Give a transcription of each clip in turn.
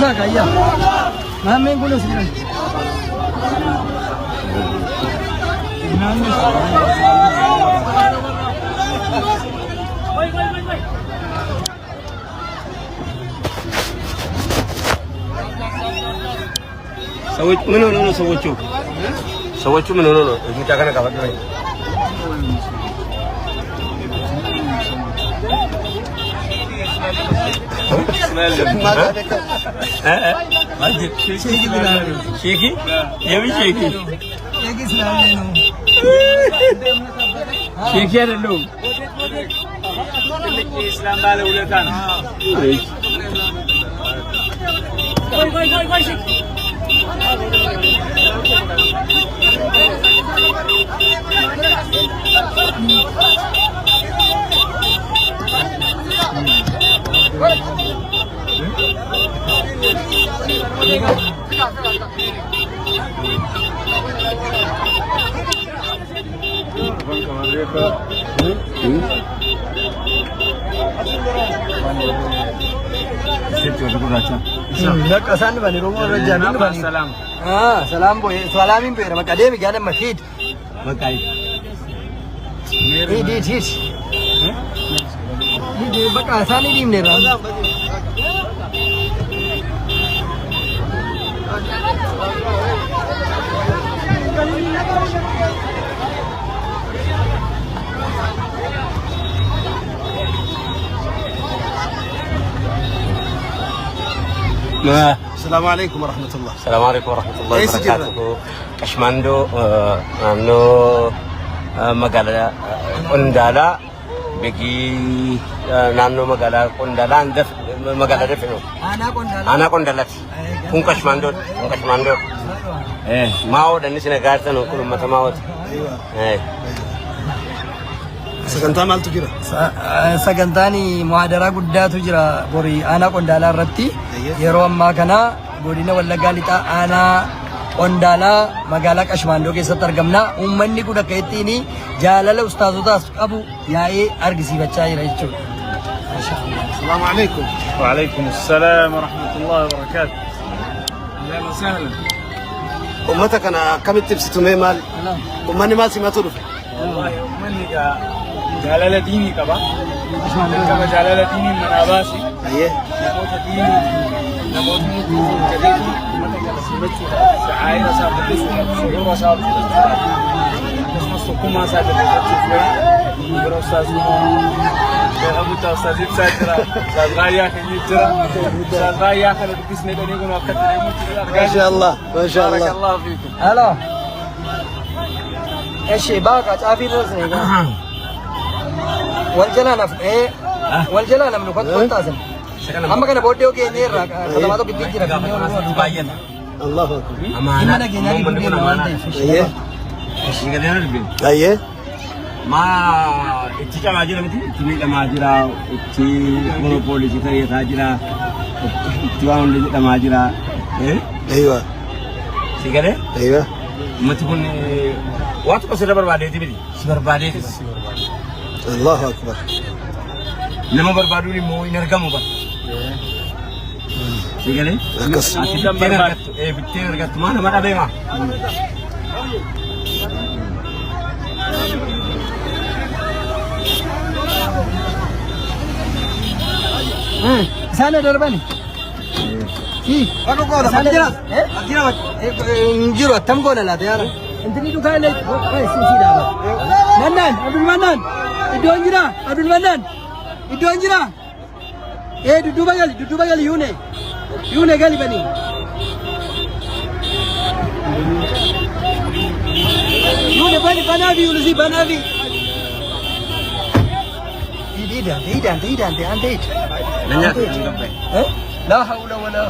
Tura kaya. Mami gulo sila. ሰዎች ምን ሆነው ነው? ሰዎቹ ምን ሆነው ነው? እዚህ ጋር ከፈት ነው ሼኪ የምን ሼኪ ሼኪ አይደለም። ኢስላም ባለ ውለታ ነው። Nakasan bani romo rajamin bani. Salam. Salam boy. Salamin boy. Makademi gana makid. Makai. Hit. Ini bakasan ini dim nera. Assalamualaikum warahmatullah. Assalamualaikum warahmatullahi wabarakatuh. Kashmando naanno magaalaa Qondaalaa begi naannoo magaalaa Qondaalaa magaalaa Dafino. Aanaa Qondaalaati. Kun Kashmando. Maa'oo dhanni sina gaartan kun uummata maa'ooti. Sagantaa maaltu jira? Sagantaani muhaadaraa guddaatu jira borii aanaa Qondaalaa irratti yeroo ammaa kana godina Wallaggaa lixaa aanaa Qondaalaa magaalaa Kashmandoo keessatti argamna. Uummanni kun akka ittiin jaalala ustaazotaas qabu yaa'ee argisiifachaa jira jechuudha. Assalaamu alaykum. Wa alaykum assalaam wa rahmatullahi wa barakatuh. Ahlan wa sahlan. Ummata kana akkamitti ibsitu mee maal? Uummanni maal simatu dhufe? Wallahi uummanni jaalala diinii qaba. Kama jaalala diinii manaa baasi. Namoota diinii namootni jabeetu uummata kana simachuudhaaf sha'aa'ira isaa guddisuudhaaf yeroo isaa fudhachuudhaaf akkasumas tokkummaa isaa jabeeffachuuf yeroo ustaazummaa ustaaz ibsaa jira, ustaaz raayyaa keenya jira, ustaaz raayyaa kana dubbisnee dhanii kun akka deemuutti argaa Maashaallah. Barakallahu fiikum. Halo. Eshi baka caafii dhoosne wal jalaa namni kottaasan. Amma kana booddee ogeeyyii irraa katamaa tokko ittiin jira. Baay'een. Allahu akbar. Dhimma nageenyaa gidduu deemu waan ta'eef. Ayyee. Itti camaa jira miti, itti miidhamaa jira, itti monopoolisii ta'eetaa jira, itti waan hundi jedhamaa jira. Aywa. Si galee? Aywa. Ummati kun waan tokko sirra barbaadeeti miti, si barbaadeeti. Allahu akbar. Nama barbaaduun immoo hin argamu bara. Si galee? Akkas. Ati bittee argattu maa nama dhabee maa? Sana darbani. Sana jira. Injiru attam goona laata yaara. Intini dhugaa illee si dhaaba. Mannaan Abdul Mannaan iddoon jira Abdul Mannaan iddoon jira. Dudduuba gali yuune gali bani. Yuune bani banaafi yuulusi banaafi. Hidante ante. Nanya ke? La haula wala.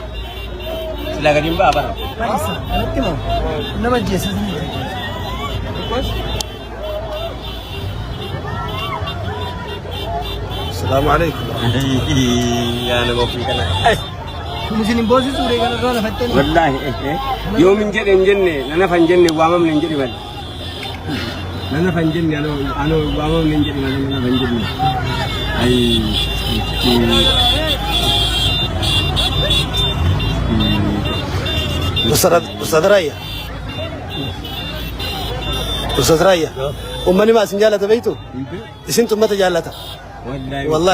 Sila gadin ba bara? Aisa, nanti mau. Nama Jesus ni. Assalamu alaykum. Ya nama fi kana. Muslim bosi sure kana rana fatten. Wallahi yo min jenne nana fan jenne wamam nin jedi bal. Nana fan jenne ano wamam nin jedi bal nana fan jenne. Ai أستاذ رايا أستاذ رايا أمني ما سنجالة بيتو إسنتم متى جالتها والله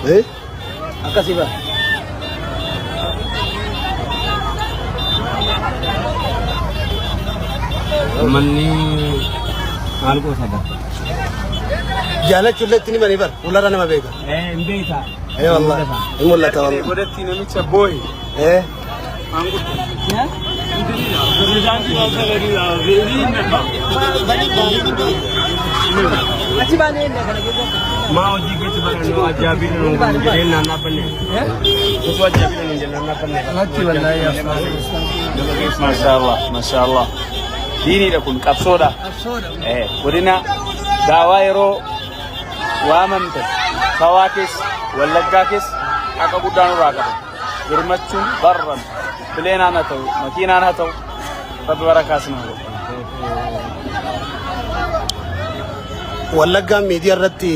إيه أكاسيبا مني مالكو سبب جالت شلتني ماني بر ولا أنا ما بيجا إيه مبيتا إيه والله والله والله godatti namicha boy إيه ما وجي كيس بنا نو أجابين نو جرين نانا بني كتوا أجابين نو جرين نانا بني ما شاء الله ديني لكم كبسودا ودينا داوايرو وامنت فواكس واللقاكس akka guddaan irraa qabu girmachuun barran bileenaan haa ta'u makiinaan haa ta'u rabbi barakaas na godhu wallaggaan miidiyaa irratti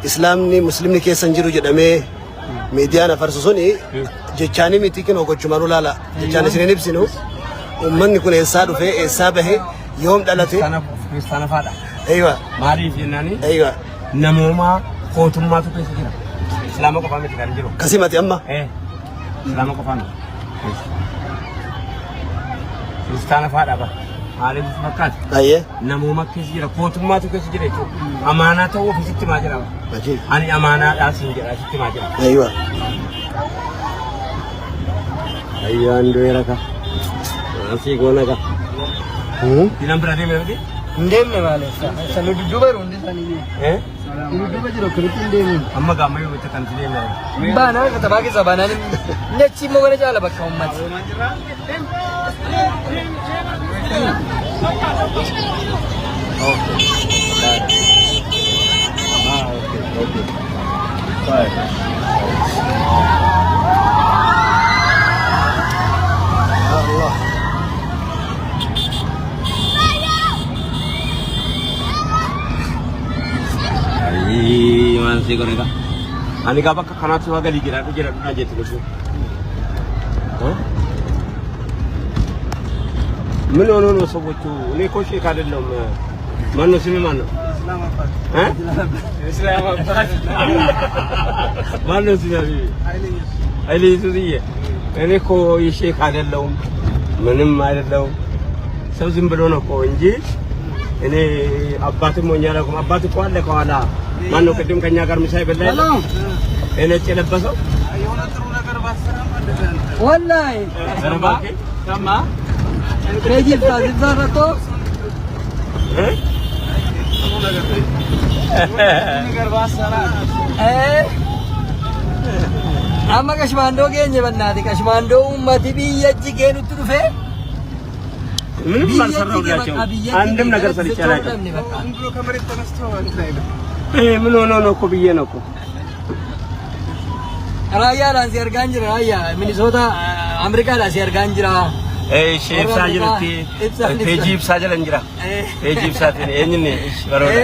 islaamni muslimni keessan jiru jedhamee miidiyaan afarsu suni jechaanii miti kin hogochumaan ulaala jechaan isiniin ibsinu ummanni kun eessaa dhufee eessaa bahee yoom dhalate kiristaana faadha aywa maaliif jennaani aywa namoomaa kootummaatu keessa jira islaama qofaa miti kan jiru kasimati amma islaama qofaa miti kiristaana faadha ba maaliif fakkaata ayyee namoomaa keessa jira kootummaatu keessa jira jechuudha amaanaa ta'uu ofiisitti maa jira ajiib ani amaanaadhaa siin jedha sitti maa jira aywa ayyaan du'eera ka asii goona ka dinan bira deemee miti Ndemne maalessa sanu dudduba rundi sanini dudduba jiro kritti ndemu amma gaammayu bitta kan deemee bana kata baagi sabanani nechi mo gona jala bakka ummati Allah Mana sih koreka? Ani kapa kanat semua kali kira aja terus. Mana sebut tu? Ni koshi kada lom. Mana sih mana? Islamabad. Mana sih ni? Ali itu dia. Ini ko ishi kada lom. Mana mana lom. Sebab belum ko inji. Ini abbatu mau nyala ko abbatu ko ada ko ada. Mano kedim kanya agar misai bela. Ini cile baso. wallahi Serba. Sama. Kejib zara to amma kashmando geenye bannati kashmando ummati biyya jigeen utti dhufe ምንም አልሰራሁላቸው አንድም ነገር ሰርቼ አላውቅም ብሎ ከመሬት ተነስቶ ምን ሆኖ ነው እኮ ብዬ ነው እኮ ራያ ላንሲ አርጋን ጅራ ራያ ሚኒሶታ አሜሪካ ላንሲ አርጋን ጅራ ሼፍ ሳጅልቲ ፔጂብ ሳጀለን ጅራ ፔጂብ ሳትን እኝኔ እሺ በሮዳ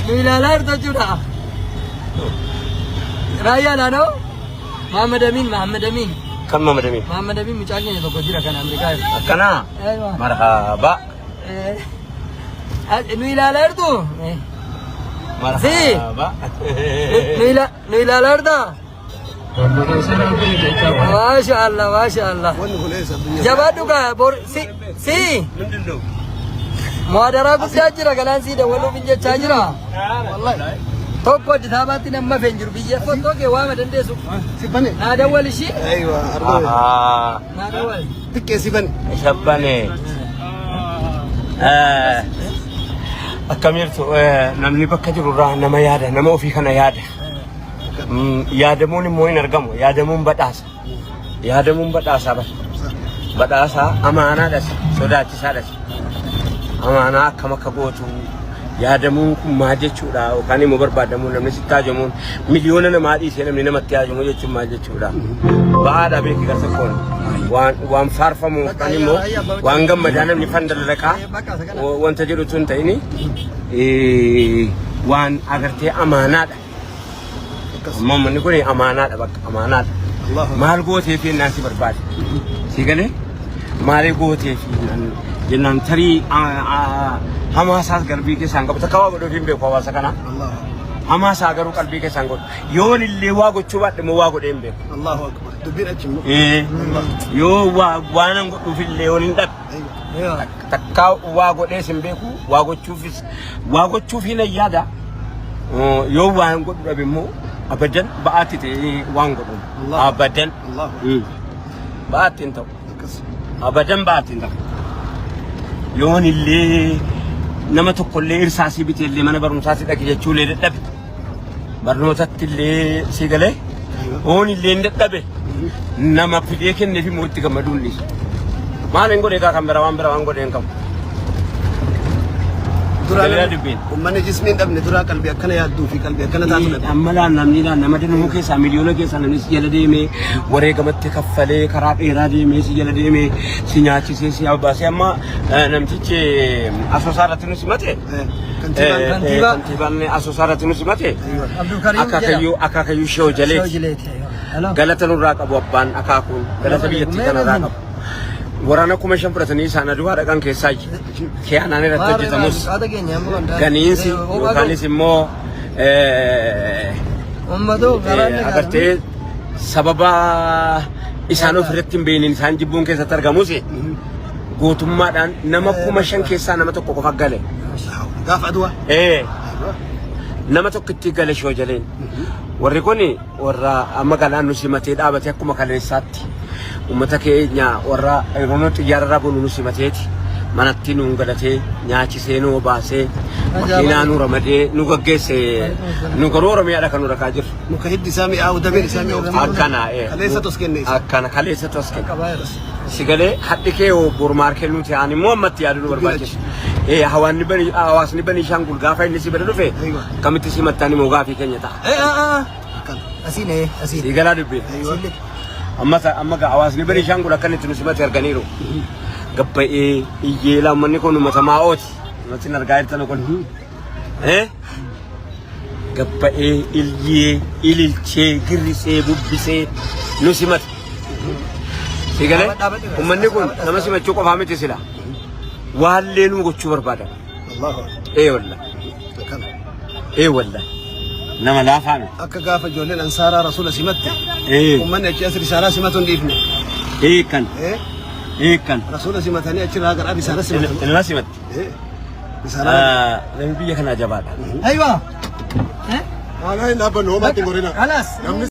ኑይላ ላርቶ ጁዳ ራያ ላኖ መሐመድ አሚን كم مدمي محمد أمين مشاكين يبغى جرا كان أمريكا كنا أيوة مرحبا نويلا لردو مرحبا نويلا لردا ما شاء الله جبادو كا بور سي مادرا كوسا جرا كلام سي ده ولو بيجي تاجرا والله توكو دثاباتي نما فنجر بيجي فوتو كي وامه دندسو سيبني هذا اول شيء ايوه ارضي هذا اول تكي سيبني شبني akkamiirtu namni bakka jirurraa nama yaada nama ofii kana yaada yaadamuun immoo hin argamu yaadamuun badhaasa badhaasa amaanaadhas sodaachisaadhas amaanaa akkam akka gootu yaadamuun kun maal jechuudha yookaan immoo barbaadamuun namni sitti haajamuun miliyoona namaa dhiisee namni namatti haajamu jechuun maal jechuudha ba'aadha beeki garsa koon waan faarfamu yookaan immoo waan gammadaa namni fandalaqaa wanta jedhu tun ta'ini waan agartee amaanaadha. Mamma ni kun amaanaadha bakka amaanaadha. maal gootee fi naasi barbaade si galee maal gootee fi jennaan tarii hamaasaas qalbii keessaan qabu takka waa godhuuf hin beeku hawaasa kana hamaasaa garuu qalbii keessaan godhu yoon illee waa gochuu baadhe moo waa godhee hin beeku Allahu akbar dubbiin achimu yoo waan an godhuuf illee yoon hin dhabe takka waa godhees hin beeku waa gochuuf hin yaada yoo waan godhu dhabe immoo abadan ba'aatti ta'ee waan godhu abadan ba'aatti hin ta'u abadan ba'aatti hin ta'u yoon illee nama tokko illee irsaasii bitee illee mana barumsaatti dhaqe jechuu illee dadhabe barnootatti illee si galee yoon illee hin dadhabe nama fidee kenneef immoo itti gammaduun dhiisu maal hin godhee kan bira waan godhee hin qabu. Uummanni jismiin dhabne duraa qalbii akkana yaadduu fi qalbii akkana taatu dhabne. Amma namni nama danuu keessaa miliyoona keessaa namni si jala deemee wareegamatti kaffalee karaa dheeraa deemee si jala deemee si nyaachisee si abbaasee amma namtichi asoosaa irratti nu simate. Kantiibaan asoosaa irratti nu simate. Akaakayyuu shoo jaleeti. Galata nurraa qabu abbaan akaakuun galata biyyattii kanarraa qabu. Waraana kuma shan fudhatanii isaan aduu haadha keessaa keeyyanaan irratti hojjetamus ganiinsi yookaanis immoo agartee sababa isaan ofirratti hin beekne isaan jibbuun keessatti argamus gootummaadhaan nama kuma shan keessaa nama tokko qofa gale. Gaafa aduwaa? Nama tokko itti gale shoo jaleen. Warri kun warra amma galaan nu simatee dhaabatee akkuma kaleessaatti. Uummata keenya warra yeroo xiyyaararraa bunu nu simateeti manatti nu galatee nyaachisee nu baasee makiinaa nu ramadee nu gaggeessee nu garuu Oromiyaadha kan nu rakaa jiru. Muka hiddi isaa mi'aawu dameen isaa mi'aawu. Akkana kaleessa tos kenne. Akkana kaleessa tos kenne. Si galee hadhi kee bormaar kennuuti ani immoo ammatti yaaduu nu barbaachisu. Hawaasni banii Shaangul gaafa inni si bira dhufe kamitti simattaan immoo gaafii keenya ta'a. Asiin asiin. Si galaa dubbee. amma ga hawaasni bani Shaangul akkanitti nu simate arganiiru gabba'ee iyyeela uummanni kun uummata maa'ooti nuti argaa jirtan kun gabba'ee iyyee ililchee girrisee bubbisee nu simate si galee uummanni kun nama simachuu qofaa miti sila waallee nu gochuu barbaadan walla nama laafaan akka gaafa ijoolleen ansaaraa rasuula simatte uummanni achi as risaalaa simatu hin dhiifne kan rasuula simatanii achirraa gara risaalaa simatu ilma simatte namni biyya kanaa jabaadha aywa maala hin dhaabbannu homaatti hin gorina